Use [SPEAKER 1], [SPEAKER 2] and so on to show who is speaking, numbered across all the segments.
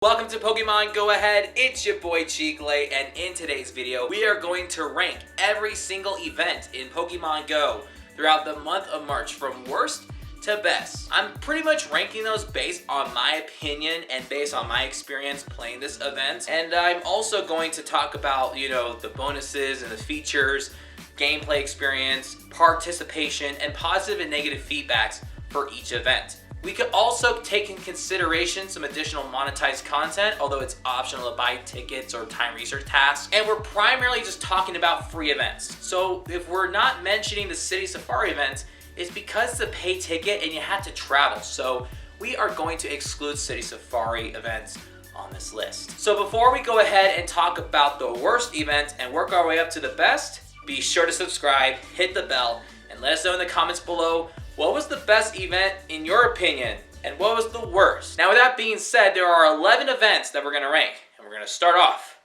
[SPEAKER 1] Welcome to Pokemon Go Ahead, it's your boy Cheeklay, and in today's video, we are going to rank every single event in Pokemon Go throughout the month of March from worst to best. I'm pretty much ranking those based on my opinion and based on my experience playing this event, and I'm also going to talk about, the bonuses and the features, gameplay experience, participation, and positive and negative feedbacks for each event. We could also take in consideration some additional monetized content, although it's optional to buy tickets or time research tasks. And we're primarily just talking about free events. So if we're not mentioning the City Safari events, it's because it's a pay ticket and you have to travel. So we are going to exclude City Safari events on this list. So before we go ahead and talk about the worst event and work our way up to the best, be sure to subscribe, hit the bell, and let us know in the comments below what was the best event in your opinion, and what was the worst? Now with that being said, there are 11 events that we're going to rank, and we're going to start off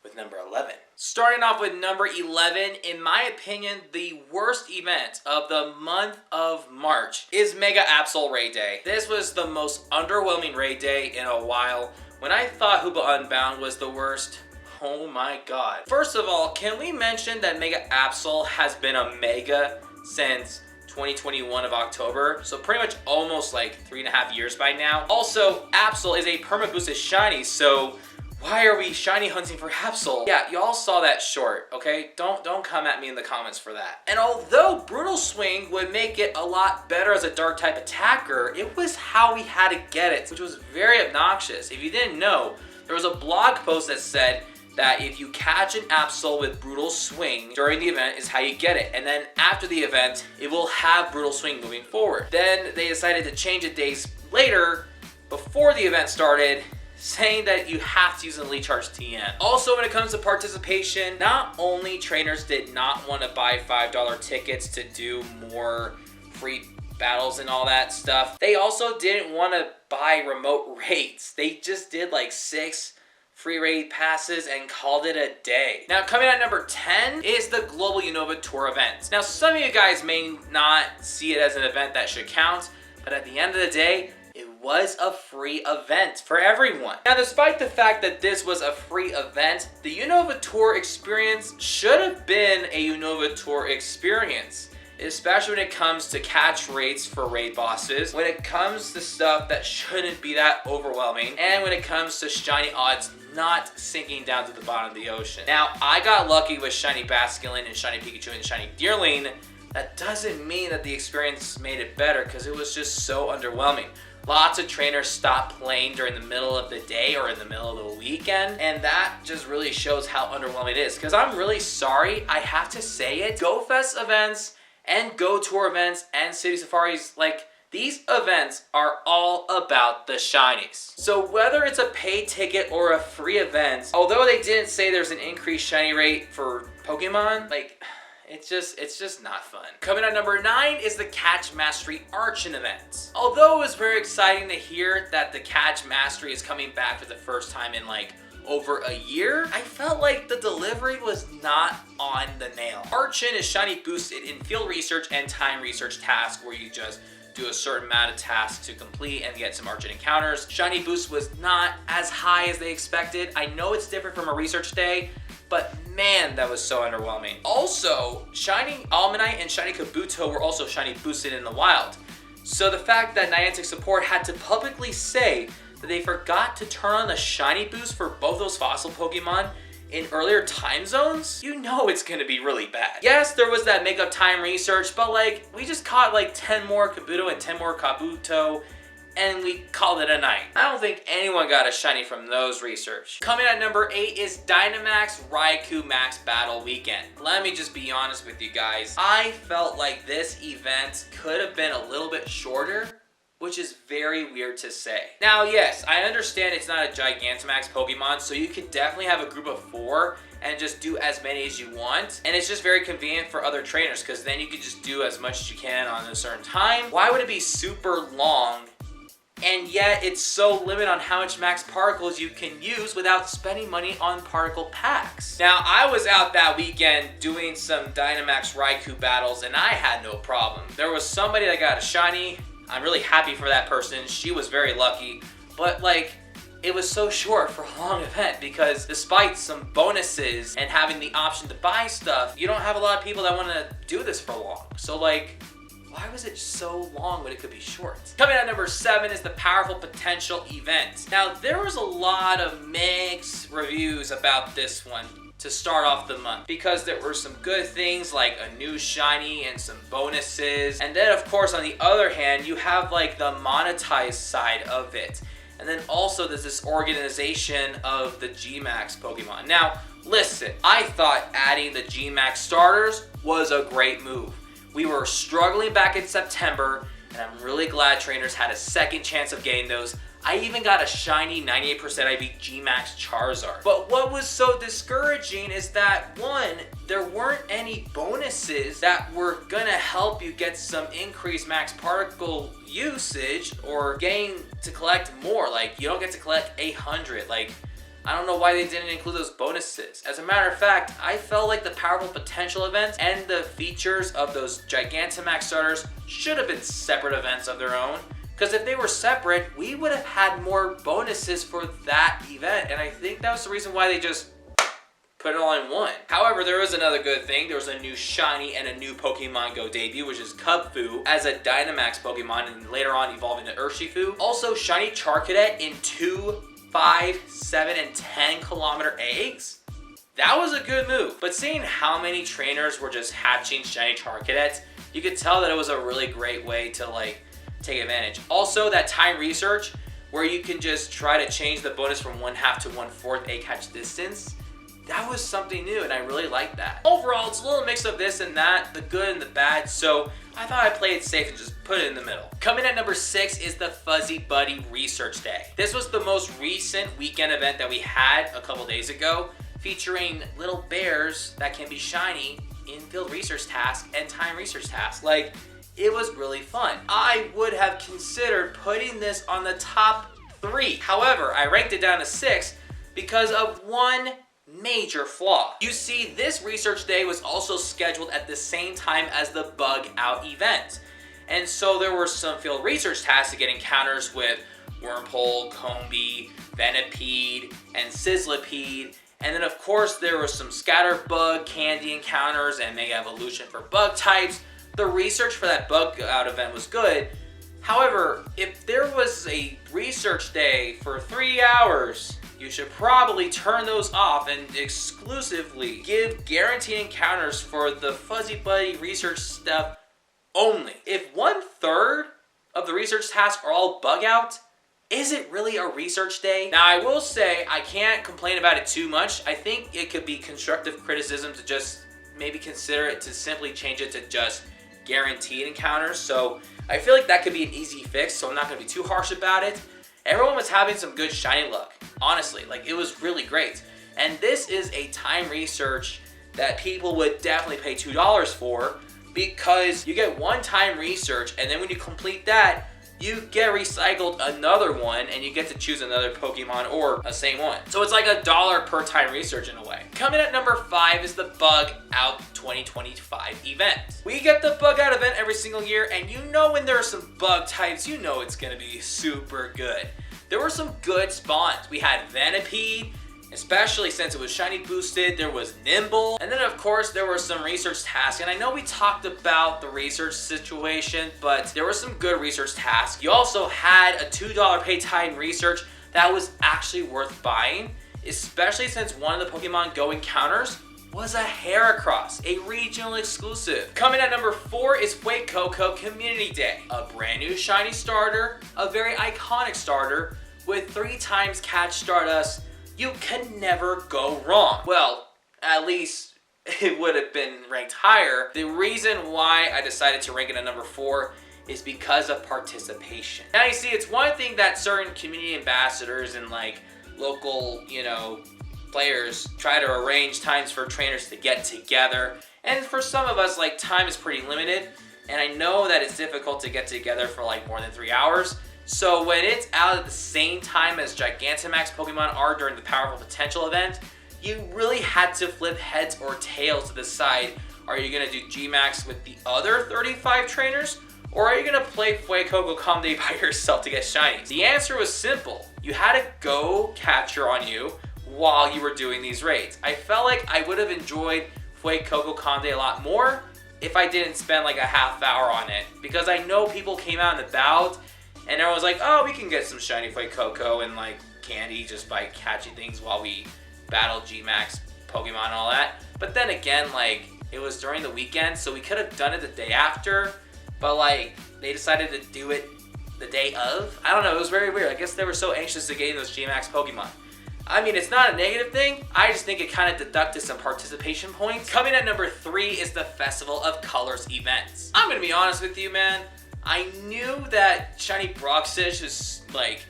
[SPEAKER 1] with number 11. Starting off with number 11, in my opinion, the worst event of the month of March is Mega Absol Raid Day. This was the most underwhelming raid day in a while. When I thought Hoopa Unbound was the worst, oh my god. First of all, can we mention that Mega Absol has been a Mega since 2021 of October, so pretty much almost like 3.5 years by now. Also, Absol is a perma boosted shiny, so why are we shiny hunting for Absol? Yeah, y'all saw that short, okay? Don't come at me in the comments for that. And although Brutal Swing would make it a lot better as a dark type attacker, it was how we had to get it, which was very obnoxious. If you didn't know, there was a blog post that said that if you catch an Absol with Brutal Swing during the event is how you get it. And then after the event, it will have Brutal Swing moving forward. Then they decided to change it days later, before the event started, saying that you have to use an Elite Charge TM. Also, when it comes to participation, not only trainers did not want to buy $5 tickets to do more free battles and all that stuff, they also didn't want to buy remote raids. They just did like 6 free raid passes and called it a day. Now coming at number 10 is the Global Unova Tour event. Now some of you guys may not see it as an event that should count, but at the end of the day, it was a free event for everyone. Now despite the fact that this was a free event, the Unova Tour experience should have been a Unova Tour experience. Especially when it comes to catch rates for raid bosses, when it comes to stuff that shouldn't be that overwhelming, and when it comes to shiny odds not sinking down to the bottom of the ocean. Now, I got lucky with shiny Basculin and shiny Pikachu and shiny Deerling. That doesn't mean that the experience made it better, because it was just so underwhelming. Lots of trainers stopped playing during the middle of the day or in the middle of the weekend, and that just really shows how underwhelming it is. Because I'm really sorry, I have to say it, Go Fest events and Go Tour events and City Safaris, like, these events are all about the shinies. So whether it's a paid ticket or a free event, although they didn't say there's an increased shiny rate for Pokemon, like, it's just not fun. Coming at number 9 is the Catch Mastery Archon event. Although it was very exciting to hear that the Catch Mastery is coming back for the first time in like over a year, I felt like the delivery was not on the nail. Archon is shiny boosted in field research and time research tasks, where you just do a certain amount of tasks to complete and get some Archon encounters. Shiny boost was not as high as they expected. I know it's different from a research day, but man, that was so underwhelming. Also, shiny Almanite and shiny Kabuto were also shiny boosted in the wild. So the fact that Niantic support had to publicly say that they forgot to turn on the shiny boost for both those fossil Pokemon in earlier time zones, you know it's gonna be really bad. Yes, there was that make-up time research, but like, we just caught like 10 more Kabuto and 10 more Kabuto, and we called it a night. I don't think anyone got a shiny from those research. Coming at number 8 is Dynamax Raikou Max Battle Weekend. Let me just be honest with you guys. I felt like this event could have been a little bit shorter, which is very weird to say. Now, yes, I understand it's not a Gigantamax Pokemon, so you could definitely have a group of 4 and just do as many as you want. And it's just very convenient for other trainers, because then you can just do as much as you can on a certain time. Why would it be super long, and yet it's so limited on how much max particles you can use without spending money on particle packs? Now, I was out that weekend doing some Dynamax Raikou battles, and I had no problem. There was somebody that got a shiny. I'm really happy for that person. She was very lucky. But like, it was so short for a long event because despite some bonuses and having the option to buy stuff, you don't have a lot of people that want to do this for long. So like, why was it so long when it could be short? Coming at number 7 is the Powerful Potential event. Now, there was a lot of mixed reviews about this one to start off the month because there were some good things like a new shiny and some bonuses. And then of course, on the other hand, you have like the monetized side of it. And then also there's this organization of the G-Max Pokemon. Now, listen, I thought adding the G-Max starters was a great move. We were struggling back in September, and I'm really glad trainers had a second chance of getting those. I even got a shiny 98% IV G-Max Charizard. But what was so discouraging is that, one, there weren't any bonuses that were gonna help you get some increased max particle usage or gain to collect more. Like, you don't get to collect 800. Like, I don't know why they didn't include those bonuses. As a matter of fact, I felt like the Powerful Potential events and the features of those Gigantamax starters should have been separate events of their own. Because if they were separate, we would have had more bonuses for that event. And I think that was the reason why they just put it all in one. However, there was another good thing. There was a new shiny and a new Pokemon Go debut, which is Cubfu as a Dynamax Pokemon and later on evolving to Urshifu. Also, shiny Charcadet in 2, 5, 7, and 10 kilometer eggs. That was a good move. But seeing how many trainers were just hatching shiny Charcadets, you could tell that it was a really great way to like take advantage. Also, that time research where you can just try to change the bonus from 1/2 to 1/4 egg hatch distance. That was something new and I really like that. Overall, it's a little mix of this and that, the good and the bad, so I thought I'd play it safe and just put it in the middle. Coming at number 6 is the Fuzzy Buddy Research Day. This was the most recent weekend event that we had a couple days ago, featuring little bears that can be shiny in field research task and time research task. Like, it was really fun. I would have considered putting this on the top 3. However, I ranked it down to 6 because of one major flaw. You see, this research day was also scheduled at the same time as the Bug Out event. And so there were some field research tasks to get encounters with Wormpole, Combee, Venipede, and Sizzlipede. And then of course there were some Scatterbug, Candy encounters, and Mega Evolution for bug types. The research for that Bug Out event was good. However, if there was a research day for 3 hours, you should probably turn those off and exclusively give guaranteed encounters for the Fuzzy Buddy research stuff only. If 1/3 of the research tasks are all Bug Out, is it really a research day? Now, I will say I can't complain about it too much. I think it could be constructive criticism to just maybe consider it to simply change it to just guaranteed encounters. So I feel like that could be an easy fix, so I'm not going to be too harsh about it. Everyone was having some good shiny luck, honestly. Like, it was really great. And this is a time research that people would definitely pay $2 for because you get one time research, and then when you complete that, you get recycled another one and you get to choose another Pokemon or a same one. So it's like $1 per time research in a way. Coming at number 5 is the Bug Out 2025 event. We get the Bug Out event every single year, and you know when there are some bug types, you know it's gonna be super good. There were some good spawns. We had Venipede, especially since it was shiny boosted. There was Nimble, and then of course there were some research tasks. And I know we talked about the research situation, but there were some good research tasks. You also had a $2 pay time research that was actually worth buying, especially since one of the Pokemon Go encounters was a Heracross, a regional exclusive. Coming at number 4 is Fuecoco Community Day. A brand new shiny starter, a very iconic starter with 3 times catch Stardust. You can never go wrong. Well, at least it would have been ranked higher. The reason why I decided to rank it at number 4 is because of participation. Now you see, it's one thing that certain community ambassadors and like local, players try to arrange times for trainers to get together. And for some of us, like, time is pretty limited. And I know that it's difficult to get together for like more than 3 hours. So when it's out at the same time as Gigantamax Pokemon are during the Powerful Potential event, you really had to flip heads or tails to decide, are you gonna do G-Max with the other 35 trainers? Or are you gonna play Fuecoco Comedy by yourself to get shinies? The answer was simple. you had a go catcher on you while you were doing these raids. I felt like I would have enjoyed POGO Conde a lot more if I didn't spend like a half hour on it, because I know people came out in the bout and everyone was like, oh, we can get some shiny Coco and like candy just by catching things while we battle G-Max Pokemon and all that. But then again, like, it was during the weekend, so we could have done it the day after, but like they decided to do it the day of. I don't know, it was very weird. I guess they were so anxious to get those G-Max Pokemon. I mean, it's not a negative thing. I just think it kind of deducted some participation points. Coming at number 3 is the Festival of Colors events. I'm gonna be honest with you, man. I knew that shiny Broxfish is like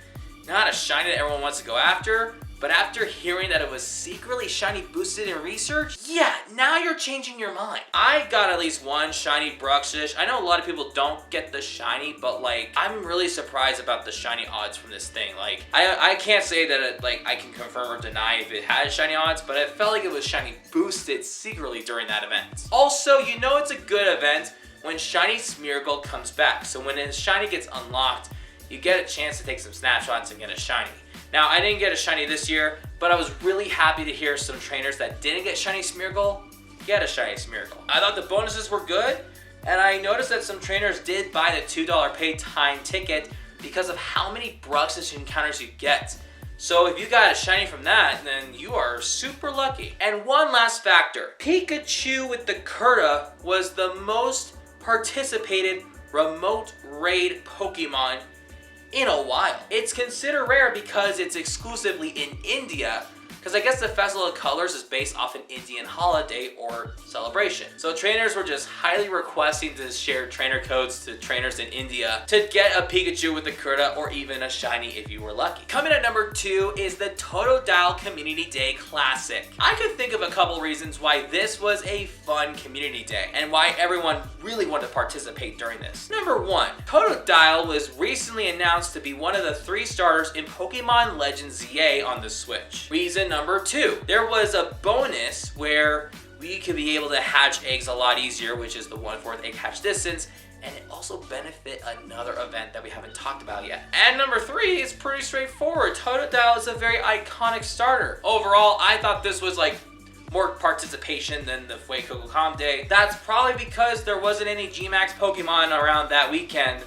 [SPEAKER 1] not a shiny that everyone wants to go after, but after hearing that it was secretly shiny boosted in research, yeah, now you're changing your mind. I got at least one shiny Broxfish. I know a lot of people don't get the shiny, but like, I'm really surprised about the shiny odds from this thing. Like, I can't say that it, like, I can confirm or deny if it has shiny odds, but it felt like it was shiny boosted secretly during that event. Also, you know it's a good event when shiny Smeargle comes back. So when a shiny gets unlocked, you get a chance to take some snapshots and get a shiny. Now, I didn't get a shiny this year, but I was really happy to hear some trainers that didn't get shiny Smeargle get a shiny Smeargle. I thought the bonuses were good, and I noticed that some trainers did buy the $2 pay time ticket because of how many Bruxish encounters you get. So if you got a shiny from that, then you are super lucky. And one last factor, Pikachu with the Kurta was the most participated remote raid Pokemon in a while. It's considered rare because it's exclusively in India, because I guess the Festival of Colors is based off an Indian holiday or celebration. So trainers were just highly requesting to share trainer codes to trainers in India to get a Pikachu with a Kurta or even a shiny if you were lucky. Coming at number 2 is the Totodile Community Day Classic. I could think of a couple reasons why this was a fun community day and why everyone really wanted to participate during this. Number 1, Totodile was recently announced to be one of the 3 starters in Pokemon Legends ZA on the Switch. Reason number 2, there was a bonus where we could be able to hatch eggs a lot easier, which is the 1/4 egg hatch distance, and it also benefit another event that we haven't talked about yet. And number 3 is pretty straightforward. Totodile is a very iconic starter. Overall, I thought this was like more participation than the POGO Conde. That's probably because there wasn't any G-Max Pokemon around that weekend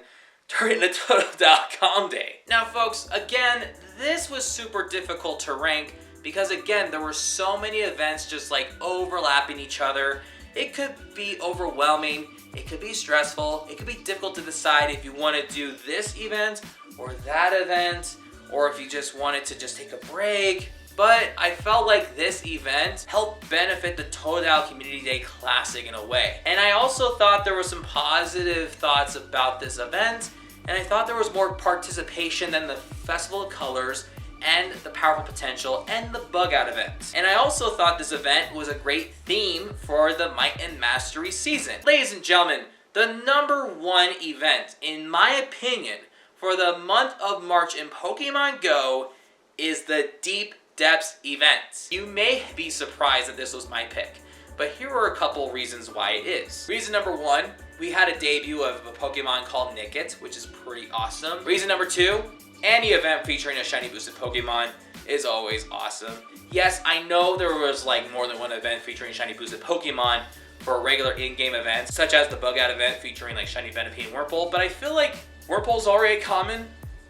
[SPEAKER 1] during the Totodile Conde. Now folks, again, this was super difficult to rank because again, there were so many events just like overlapping each other. It could be overwhelming, it could be stressful, it could be difficult to decide if you want to do this event or that event, or if you just wanted to just take a break. But I felt like this event helped benefit the Totodile Community Day Classic in a way. And I also thought there were some positive thoughts about this event, and I thought there was more participation than the Festival of Colors and the Powerful Potential and the Bug Out events. And I also thought this event was a great theme for the Might and Mastery season. Ladies and gentlemen, the number 1 event, in my opinion, for the month of March in Pokemon Go is the Deep Depths event. You may be surprised that this was my pick, but here are a couple reasons why it is. Reason number 1, we had a debut of a Pokemon called Nickit, which is pretty awesome. Reason number 2, any event featuring a shiny boosted Pokemon is always awesome. Yes, I know there was like more than one event featuring shiny boosted Pokemon for regular in-game events, such as the Bug Out event featuring like shiny Venipede and Wurmple, but I feel like Wurmple's already common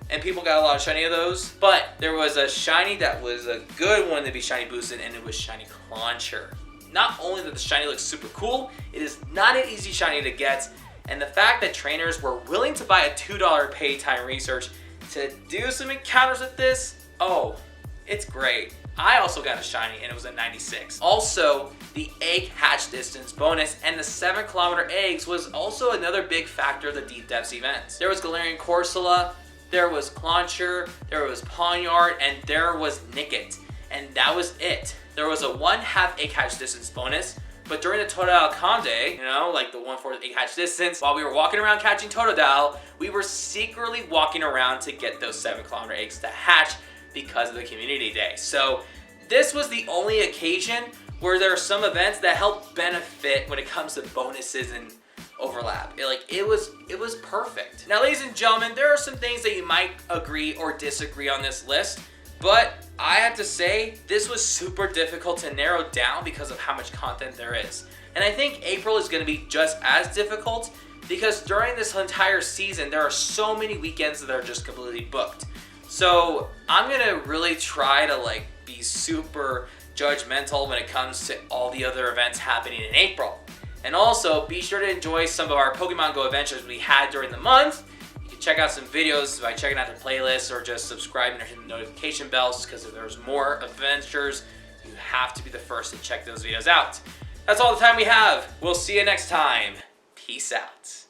[SPEAKER 1] and people got a lot of shiny of those. But there was a shiny that was a good one to be shiny boosted, and it was shiny Clauncher. Not only that the shiny looks super cool, it is not an easy shiny to get, and the fact that trainers were willing to buy a $2 pay time research to do some encounters with this, oh, it's great. I also got a shiny and it was a 96. Also, the egg hatch distance bonus and the 7-kilometer eggs was also another big factor of the Deep Depths events. There was Galarian Corsola, there was Clauncher, there was Pawniard, and there was Nickit. And that was it. There was a 1/2 egg hatch distance bonus, but during the Totodile Conde, you know, like the 1/4 egg hatch distance, while we were walking around catching Totodile, we were secretly walking around to get those 7-kilometer eggs to hatch because of the community day. So this was the only occasion where there are some events that help benefit when it comes to bonuses and overlap. It was perfect. Now, ladies and gentlemen, there are some things that you might agree or disagree on this list, but I have to say this was super difficult to narrow down because of how much content there is. And I think April is going to be just as difficult because during this entire season, there are so many weekends that are just completely booked. So I'm going to really try to be super judgmental when it comes to all the other events happening in April. And also, be sure to enjoy some of our Pokemon Go adventures we had during the month. You can check out some videos by checking out the playlist or just subscribing or hitting the notification bells, because if there's more adventures, you have to be the first to check those videos out. That's all the time we have. We'll see you next time. Peace out.